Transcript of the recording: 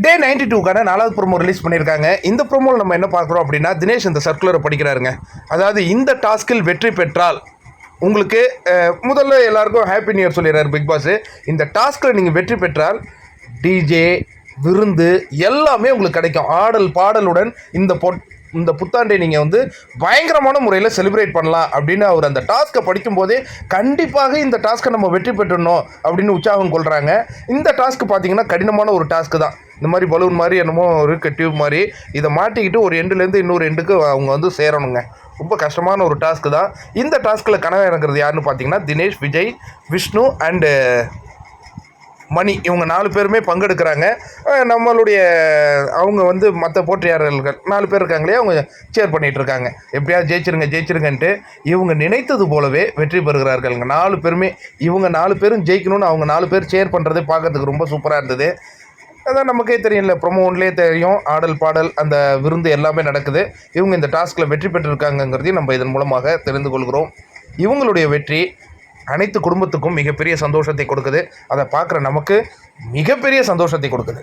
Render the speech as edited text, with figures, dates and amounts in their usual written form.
டே 92க்கான 4வது promo release பண்ணியிருக்காங்க. இந்த ப்ரோமோவில் நம்ம என்ன பார்க்குறோம் அப்படின்னா, தினேஷ் இந்த சர்க்குலரை படிக்கிறாருங்க. அதாவது இந்த டாஸ்கில் வெற்றி பெற்றால் உங்களுக்கு முதல்ல எல்லாருக்கும் ஹாப்பி நியூ இயர் சொல்லிடுறாரு பிக் பாஸ். இந்த டாஸ்கில் நீங்கள் வெற்றி பெற்றால் டிஜே, விருந்து எல்லாமே உங்களுக்கு கிடைக்கும். ஆடல் பாடலுடன் இந்த புத்தாண்டை நீங்கள் வந்து பயங்கரமான முறையில் செலிப்ரேட் பண்ணலாம் அப்படின்னு அவர் அந்த டாஸ்க்கை படிக்கும்போதே கண்டிப்பாக இந்த டாஸ்க்கை நம்ம வெற்றி பெற்றணும் அப்படின்னு உற்சாகம் கொள்கிறாங்க. இந்த டாஸ்க்கு பார்த்தீங்கன்னா கடினமான ஒரு டாஸ்க்கு தான். இந்த மாதிரி பலூன் மாதிரி என்னமோ இருக்குது, டியூப் மாதிரி. இதை மாட்டிக்கிட்டு ஒரு எண்டுலேருந்து இன்னொரு எண்டுக்கு அவங்க வந்து சேரணுங்க. ரொம்ப கஷ்டமான ஒரு டாஸ்க்கு தான். இந்த டாஸ்க்கில் கனவு இறங்குறது யாருன்னு பார்த்தீங்கன்னா தினேஷ், விஜய், விஷ்ணு அண்டு மணி, இவங்க 4 பேருமே பங்கெடுக்கிறாங்க. நம்மளுடைய அவங்க வந்து மற்ற போட்டியாளர்கள் 4 பேர் இருக்காங்களே, அவங்க சேர் பண்ணிகிட்டு இருக்காங்க. எப்படியாவது ஜெயிச்சிருங்கன்ட்டு இவங்க நினைத்தது போலவே வெற்றி பெறுகிறார்கள்ங்க 4 பேருமே. இவங்க 4 பேரும் ஜெயிக்கணும்னு அவங்க 4 பேர் சேர் பண்ணுறதே பார்க்கறதுக்கு ரொம்ப சூப்பராக இருந்தது. அதான் நமக்கே தெரியல, ப்ரொமோ ஒன்லேயே தெரியும். ஆடல் பாடல் அந்த விருந்து எல்லாமே நடக்குது. இவங்க இந்த டாஸ்கில் வெற்றி பெற்றிருக்காங்கங்கிறதையும் நம்ம இதன் மூலமாக தெரிந்து கொள்கிறோம். இவங்களுடைய வெற்றி அனைத்து குடும்பத்துக்கும் மிகப்பெரிய சந்தோஷத்தை கொடுக்குது. அதை பார்க்குற நமக்கு மிகப்பெரிய சந்தோஷத்தை கொடுக்குது.